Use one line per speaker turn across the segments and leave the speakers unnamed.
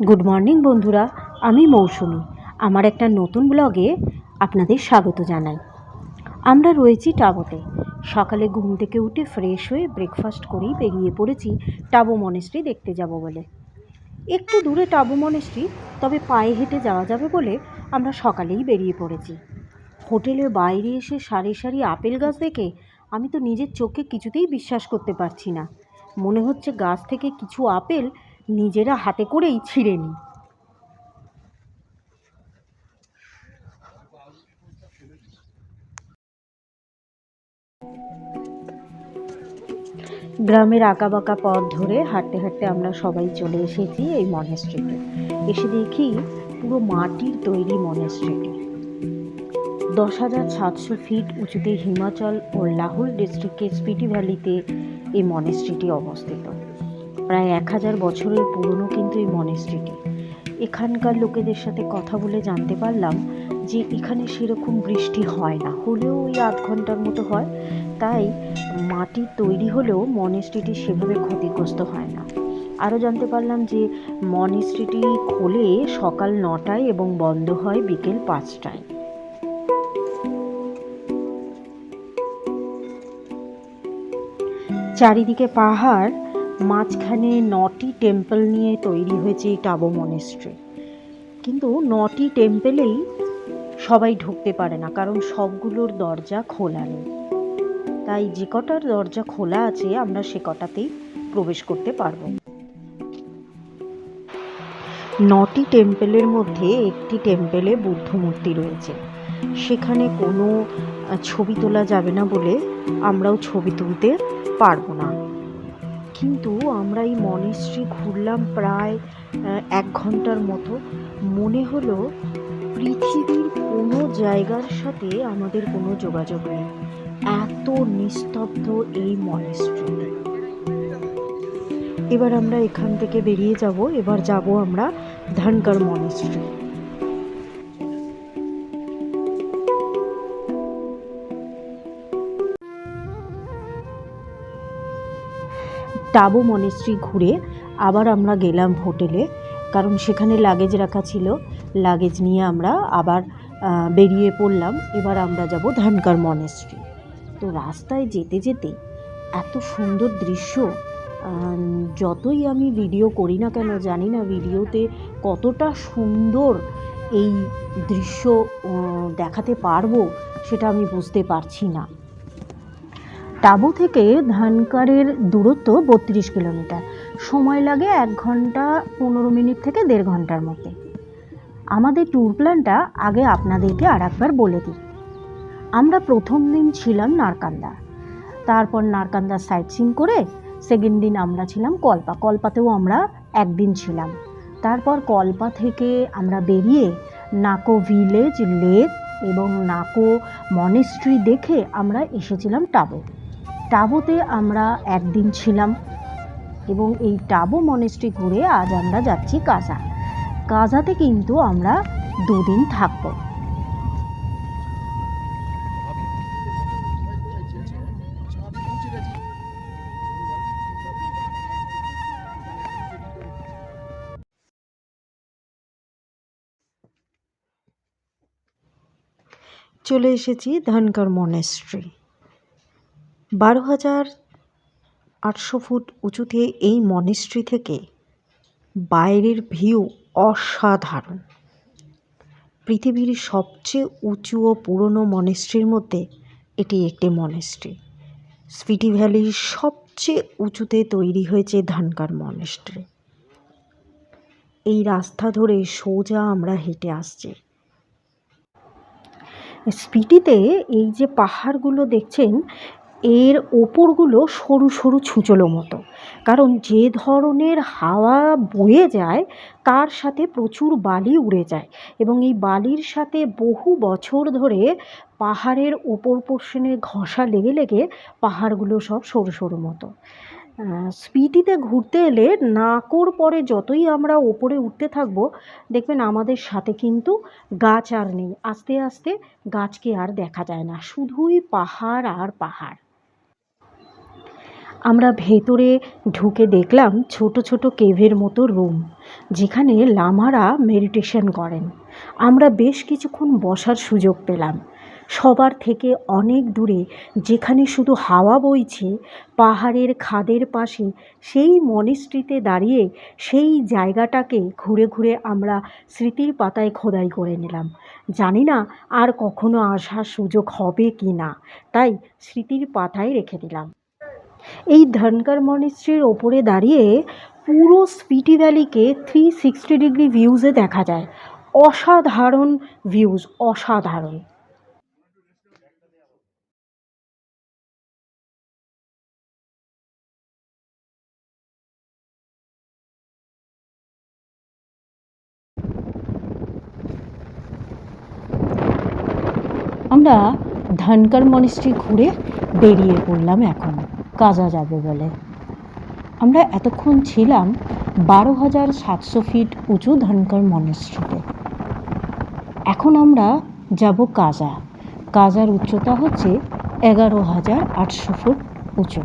Good morning বন্ধুরা, আমি মৌসুমি। আমার একটা নতুন ব্লগে আপনাদের স্বাগত জানাই। আমরা রয়েছি টাবোতে। সকালে ঘুম থেকে উঠে ফ্রেশ হয়ে ব্রেকফাস্ট করেই বেরিয়ে পড়েছি টাবো মনেস্ট্রি দেখতে যাব বলে। একটু দূরে টাবো মনেস্ট্রি, তবে পায়ে হেঁটে যাওয়া যাবে বলে আমরা সকালেই বেরিয়ে পড়েছি। হোটেলের বাইরে এসে সারি সারি আপেল গাছ দেখে আমি তো নিজের চোখে কিছুতেই বিশ্বাস করতে পারছি না। মনে হচ্ছে গাছ থেকে কিছু আপেল নিজেরা হাতে করেই ছিঁড়ে নিই। গ্রামের আঁকাবাঁকা পথ ধরে হাঁটতে হাঁটতে আমরা সবাই চলে এসেছি এই মনেস্ট্রিতে। এসে দেখি পুরো মাটির তৈরি মনেস্ট্রিটি। 10,700 ফিট উঁচুতে হিমাচল ও লাহুল ডিস্ট্রিক্টের স্পিটি ভ্যালিতে এই মনেস্ট্রিটি অবস্থিত। প্রায় 1000 বছরের পুরনো কিন্তু এই মনেস্ট্রিটি। এখানকার লোকেদের সাথে কথা বলে জানতে পারলাম যে এখানে সেরকম বৃষ্টি হয় না, হলেও ওই 8 ঘন্টার মতো হয়। তাই মাটির তৈরি হলেও মনেস্ট্রিটি সেভাবে ক্ষতিগ্রস্ত হয় না। আরও জানতে পারলাম যে মনেস্ট্রিটি খোলে সকাল 9টায় এবং বন্ধ হয় বিকেল 5টায়। চারিদিকে পাহাড়, মাঝখানে 9টি টেম্পল নিয়ে তৈরি হয়েছে এই টাবো মনেস্ট্রি। কিন্তু 9টি টেম্পলেই সবাই ঢুকতে পারে না, কারণ সবগুলোর দরজা খোলা নেই। তাই যে কটার দরজা খোলা আছে আমরা সে কটাতেই প্রবেশ করতে পারবো। 9টি টেম্পলের মধ্যে একটি টেম্পলে বুদ্ধ মূর্তি রয়েছে। সেখানে কোনো ছবি তোলা যাবে না বলে আমরাও ছবি তুলতে পারবো না। কিন্তু আমরা এই মনেস্ট্রি ঘুরলাম প্রায় 1 ঘন্টার মতো। মনে হলো পৃথিবীর কোনো জায়গার সাথে আমাদের কোনো যোগাযোগ নেই, এত নিস্তব্ধ এই মনেস্ট্রিতে। এবার আমরা এখান থেকে বেরিয়ে যাব। এবার যাব আমরা ধনকর মনেস্ট্রি। টাবো মনেস্ট্রি ঘুরে আবার আমরা গেলাম হোটেলে, কারণ সেখানে লাগেজ রাখা ছিল। লাগেজ নিয়ে আমরা আবার বেরিয়ে পড়লাম। এবার আমরা যাব ধনকর মনেস্ট্রি। তো রাস্তায় যেতে যেতে এত সুন্দর দৃশ্য, যতই আমি ভিডিও করি না কেন জানি না ভিডিওতে কতটা সুন্দর এই দৃশ্য দেখাতে পারবো সেটা আমি বুঝতে পারছি না। টাবো থেকে ধনকরের দূরত্ব 32 কিলোমিটার। সময় লাগে 1 ঘন্টা 15 মিনিট থেকে 1.5 ঘন্টার মধ্যে। আমাদের ট্যুর প্ল্যানটা আগে আপনাদেরকে আর একবার বলে দিই। আমরা প্রথম দিন ছিলাম নারকান্দা, তারপর নারকান্দা সাইট সিন করে সেকেন্ড দিন আমরা ছিলাম কল্পা। কল্পাতেও আমরা একদিন ছিলাম। তারপর কল্পা থেকে আমরা বেরিয়ে নাকো ভিলেজ, লেক এবং নাকো মনেস্ট্রি দেখে আমরা এসেছিলাম টাবো। টাবোতে আমরা একদিন ছিলাম এবং এই টাবো মনেস্ট্রি ঘুরে আজ আমরা যাচ্ছি কাজা। কাজাতে কিন্তু আমরা 2 দিন থাকবো। চলে এসেছি ধনকর মনেস্ট্রি। 12,800 ফুট উঁচুতে এই মনেস্ট্রি থেকে বাইরের ভিউ অসাধারণ। পৃথিবীর সবচেয়ে উঁচু ও পুরনো মনেস্ট্রির মধ্যে এটি একটি মনেস্ট্রি। স্পিটি ভ্যালির সবচেয়ে উঁচুতে তৈরি হয়েছে ধনকর মনেস্ট্রি। এই রাস্তা ধরে সোজা আমরা হেঁটে আসছি। স্পিটিতে এই যে পাহাড়গুলো দেখছেন, এর ওপরগুলো সরু সরু ছুঁচলো মতো, কারণ যে ধরনের হাওয়া বয়ে যায় তার সাথে প্রচুর বালি উড়ে যায় এবং এই বালির সাথে বহু বছর ধরে পাহাড়ের ওপর পোর্শনে ঘষা লেগে লেগে পাহাড়গুলো সব সরু সরু মতো। স্পিটিতে ঘুরতে এলে নাকোর পরে যতই আমরা ওপরে উঠতে থাকবো দেখবেন আমাদের সাথে কিন্তু গাছ আর নেই। আস্তে আস্তে গাছকে আর দেখা যায় না, শুধুই পাহাড় আর পাহাড়। আমরা ভেতরে ঢুকে দেখলাম ছোট ছোট কেভের মতো রুম, যেখানে লামারা মেডিটেশন করেন। আমরা বেশ কিছুক্ষণ বসার সুযোগ পেলাম। সবার থেকে অনেক দূরে, যেখানে শুধু হাওয়া বইছে, পাহাড়ের খাদের পাশে সেই মনিস্ট্রিতে দাঁড়িয়ে সেই জায়গাটাকে ঘুরে ঘুরে আমরা স্মৃতির পাতায় খোদাই করে নিলাম। জানি না আর কখনো আসার সুযোগ হবে কি না, তাই স্মৃতির পাতায় রেখে দিলাম। এই ধনকর মনিস্ট্রির ওপরে দাঁড়িয়ে পুরো স্পিটি ভ্যালিকে 360 ডিগ্রি ভিউজে দেখা যায়। অসাধারণ ভিউজ, অসাধারণ। আমরা ধনকর মনিস্ট্রি ঘুরে বেরিয়ে পড়লাম এখন কাজা যাবে বলে। আমরা এতক্ষণ ছিলাম 12,700 ফিট উঁচু ধনকর মনিস্ট্রিতে। এখন আমরা যাব কাজা। কাজার উচ্চতা হচ্ছে 11,800 ফুট উঁচু।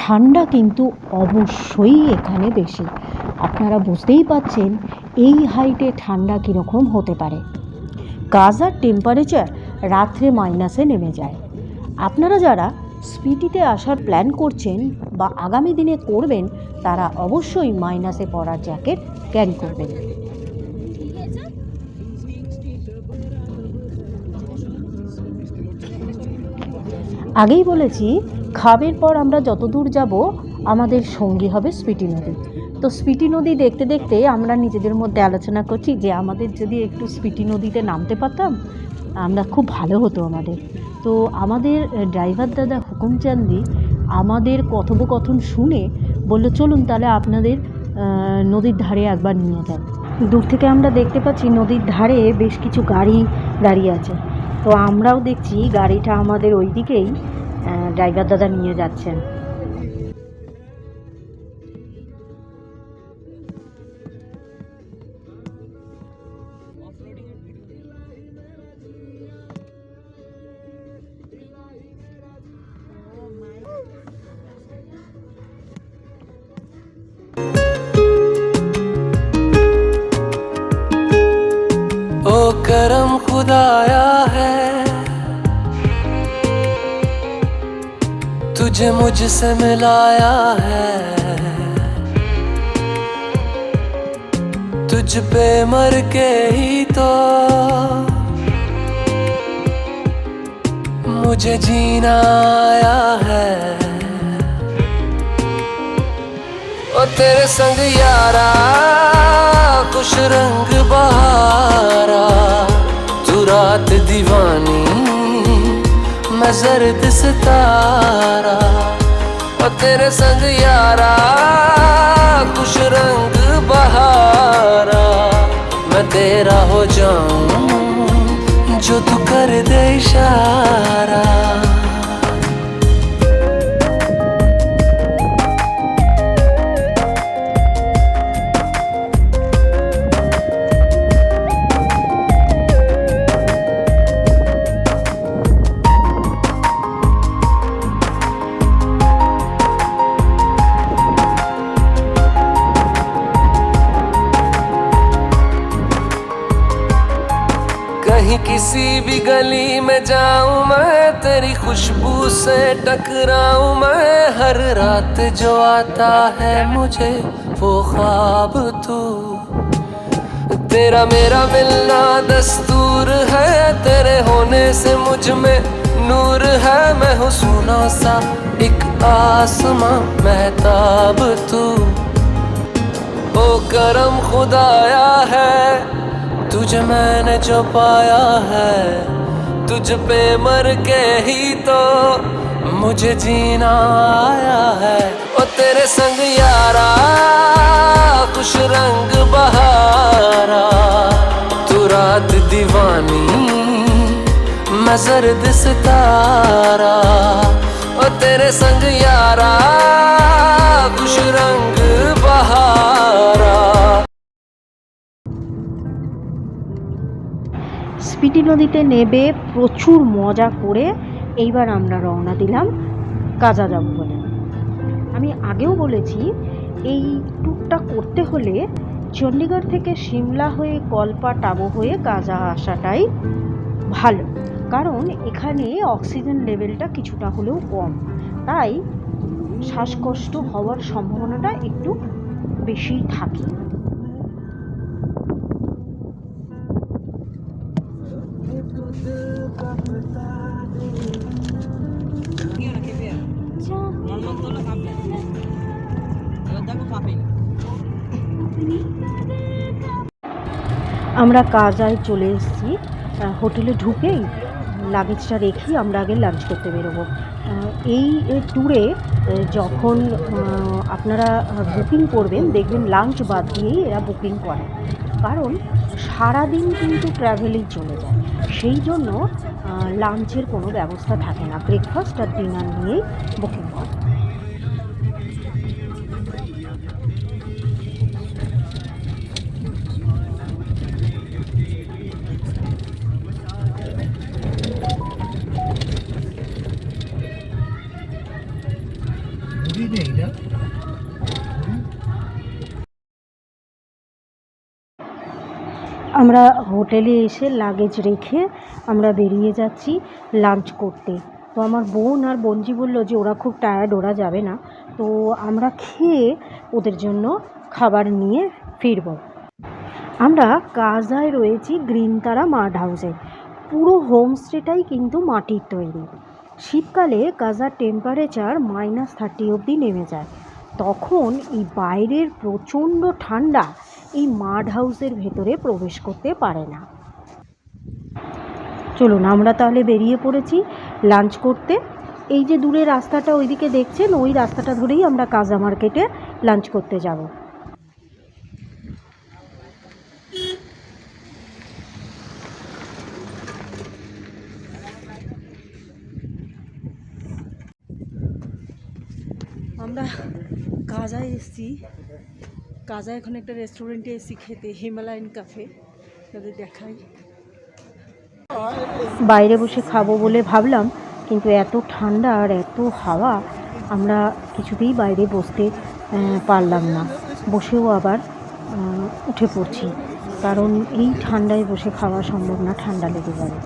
ঠান্ডা কিন্তু অবশ্যই এখানে বেশি। আপনারা বুঝতেই পাচ্ছেন এই হাইটে ঠান্ডা কীরকম হতে পারে। কাজার টেম্পারেচার রাত্রে মাইনাসে নেমে যায়। আপনারা যারা স্পিটিতে আসার প্ল্যান করছেন বা আগামী দিনে করবেন, তারা অবশ্যই মাইনাসে পরার জ্যাকেট ক্যারি করবেন। আগেই বলেছি, খাবের পর আমরা যত দূর যাব আমাদের সঙ্গী হবে স্পিটি নদী। তো স্পিটি নদী দেখতে দেখতে আমরা নিজেদের মধ্যে আলোচনা করছি যে আমাদের যদি একটু স্পিটি নদীতে নামতে পারতাম আমরা খুব ভালো হতো আমাদের। তো আমাদের ড্রাইভার দাদা হুকুমচান্দি আমাদের কথোপকথন শুনে বলল, চলুন তাহলে আপনাদের নদীর ধারে একবার নিয়ে যান। দূর থেকে আমরা দেখতে পাচ্ছি নদীর ধারে বেশ কিছু গাড়ি দাঁড়িয়ে আছে। তো আমরাও দেখছি গাড়িটা আমাদের ওই দিকেই ড্রাইভার দাদা নিয়ে যাচ্ছেন।
ओ करम खुदाया है तुझे मुझसे मिलाया है, तुझ पे मर के ही तो मुझे जीना आया है। ओ तेरे संग यारा खुश रंग बहारा, तू रात दीवानी मैं जर्द सितारा। ओ तेरे संग यारा खुश रंग बहारा, मैं तेरा हो जाऊं जो तू कर दे इशारा। कहीं किसी भी गली में जाऊं मैं, तेरी खुशबू से टकराऊं मैं। हर रात जो आता है मुझे वो ख्वाब तू, तेरा मेरा मिलना दस्तूर है। तेरे होने से मुझ में नूर है, मैं हूँ सोना सा एक आसमां महताब तू। ओ करम खुदाया है तुझे मैंने जो पाया है, तुझ पे मर के ही तो मुझे जीना आया है। ओ तेरे संग यारा खुश रंग बहारा, तू रात दीवानी मैं जर्द सितारा। ओ तेरे संग यारा खुश रंग बहारा।
স্পিটি নদীতে নেবে প্রচুর মজা করে এইবার আমরা রওনা দিলাম কাজা যাব বলে। আমি আগেও বলেছি এই ট্যুরটা করতে হলে চণ্ডীগড় থেকে সিমলা হয়ে কল্পা টাবু হয়ে কাজা আসাটাই ভালো, কারণ এখানে অক্সিজেন লেভেলটা কিছুটা হলেও কম, তাই শ্বাসকষ্ট হওয়ার সম্ভাবনাটা একটু বেশিই থাকে। আমরা কাজায় চলে এসেছি। হোটেলে ঢুকেই লাগেজটা রেখেই আমরা আগে লাঞ্চ করতে বেরোবো। এই ট্যুরে যখন আপনারা বুকিং করবেন দেখবেন লাঞ্চ বাদ দিয়েই এরা বুকিং করে, কারণ সারাদিন কিন্তু ট্র্যাভেলেই চলে যায়, সেই জন্য লাঞ্চের কোনো ব্যবস্থা থাকে না, ব্রেকফাস্ট আর ডিনার নিয়েই বুকিং করে। আমরা হোটেলে এসে লাগেজ রেখে আমরা বেরিয়ে যাচ্ছি লাঞ্চ করতে। তো আমার বোন আর বোনজি বললো যে ওরা খুব টায়ার্ড, ওরা যাবে না, তো আমরা খেয়ে ওদের জন্য খাবার নিয়ে ফিরব। আমরা কাজায় রয়েছি গ্রিনতারা মাড হাউসে। পুরো হোমস্টেটাই কিন্তু মাটির তৈরি। শীতকালে কাজার টেম্পারেচার -30 অবধি নেমে যায়, তখন এই বাইরের প্রচণ্ড ঠান্ডা এই মাড হাউসের ভেতরে প্রবেশ করতে পারে না। চলুন আমরা তাহলে বেরিয়ে পড়েছি লাঞ্চ করতে। এই যে দূরে রাস্তাটা ওইদিকে দেখছেন, ওই রাস্তাটা ধরেই আমরা কাজা মার্কেটে লাঞ্চ করতে যাব। আমরা কাজায় এসেছি। কাজা এখন একটা রেস্টুরেন্টে এসেছি খেতে, হিমালয়ান ক্যাফে, তাদের দেখাই। বাইরে বসে খাবো বলে ভাবলাম, কিন্তু এত ঠান্ডা আর এত হাওয়া, আমরা কিছুতেই বাইরে বসতে পারলাম না। বসেও আবার উঠে পড়ছি, কারণ এই ঠান্ডায় বসে খাওয়া সম্ভব না, ঠান্ডা লেগে যাবে।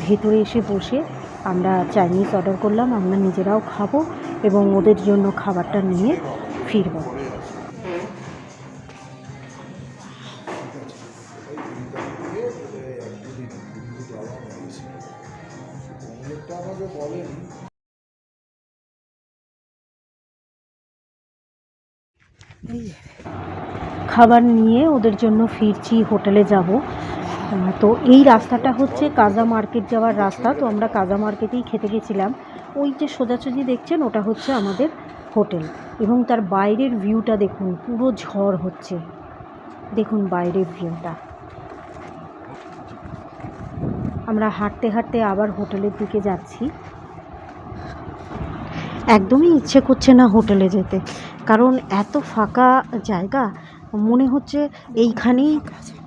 ভেতরে এসে বসে আমরা চাইনিজ অর্ডার করলাম, আমরা নিজেরাও খাবো এবং ওদের জন্য খাবারটা নিয়ে ফিরব। খাবার নিয়ে ওদের জন্য ফিরছি, হোটেলে যাব। তো এই রাস্তাটা হচ্ছে কাজা মার্কেট যাওয়ার রাস্তা, তো আমরা কাজা মার্কেটেই খেতে গেছিলাম। ওই যে সোজাসুজি দেখছেন ওটা হচ্ছে আমাদের হোটেল, এবং তার বাইরের ভিউটা দেখুন, পুরো ঝড় হচ্ছে, দেখুন বাইরের ভিউটা। আমরা হাঁটতে হাঁটতে আবার হোটেলের দিকে যাচ্ছি। একদমই ইচ্ছে করছে না হোটেলে যেতে, কারণ এত ফাঁকা জায়গা, মনে হচ্ছে এইখানেই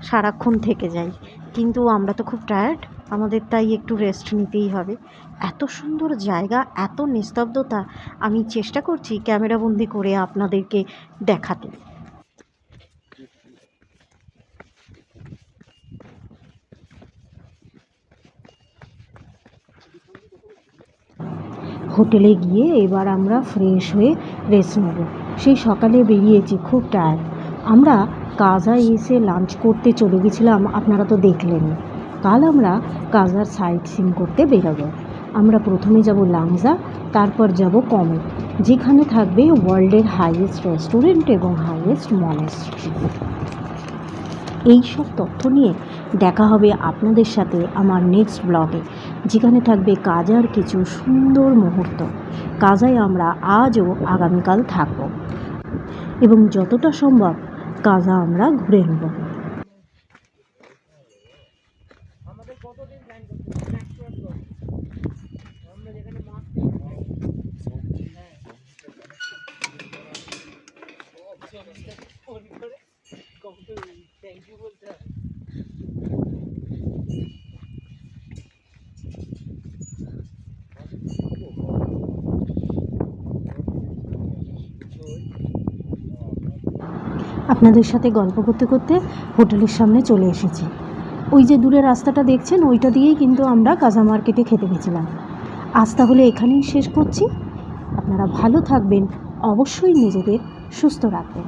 সারাক্ষণ থেকে যাই, কিন্তু আমরা তো খুব টায়ার্ড, আমাদের তাই একটু রেস্ট নিতেই হবে। এত সুন্দর জায়গা, এত নিস্তব্ধতা, আমি চেষ্টা করছি ক্যামেরাবন্দি করে আপনাদেরকে দেখাতে। হোটেলে গিয়ে এবার আমরা ফ্রেশ হয়ে রেস্ট নেব। সেই সকালে বেরিয়েছি, খুব টায়ার্ড। আমরা কাজায় এসে লাঞ্চ করতে চলে গেছিলাম, আপনারা তো দেখলেনই। কাল আমরা কাজার সাইট সিন করতে বেরোবো। আমরা প্রথমে যাব লাংজা, তারপর যাব কমেট, যেখানে থাকবে ওয়ার্ল্ডের হাইয়েস্ট রেস্টুরেন্ট এবং হাইয়েস্ট মনেস্ট্রি। এই সব তথ্য নিয়ে দেখা হবে আপনাদের সাথে আমার নেক্সট ব্লগে, যেখানে থাকবে কাজার কিছু সুন্দর মুহূর্ত। কাজায় আমরা আজও আগামীকাল থাকব এবং যতটা সম্ভব কাজা আমরা ঘুরে নেব। থ্যাংক ইউ বলতে আপনাদের সাথে গল্প করতে করতে হোটেলের সামনে চলে এসেছি। ওই যে দূরে রাস্তাটা দেখছেন, ওইটা দিয়েই কিন্তু আমরা কাঁচা মার্কেটে খেতে গেছিলাম। আজ তাহলে এখানেই শেষ করছি। আপনারা ভালো থাকবেন, অবশ্যই নিজেদের সুস্থ রাখবেন।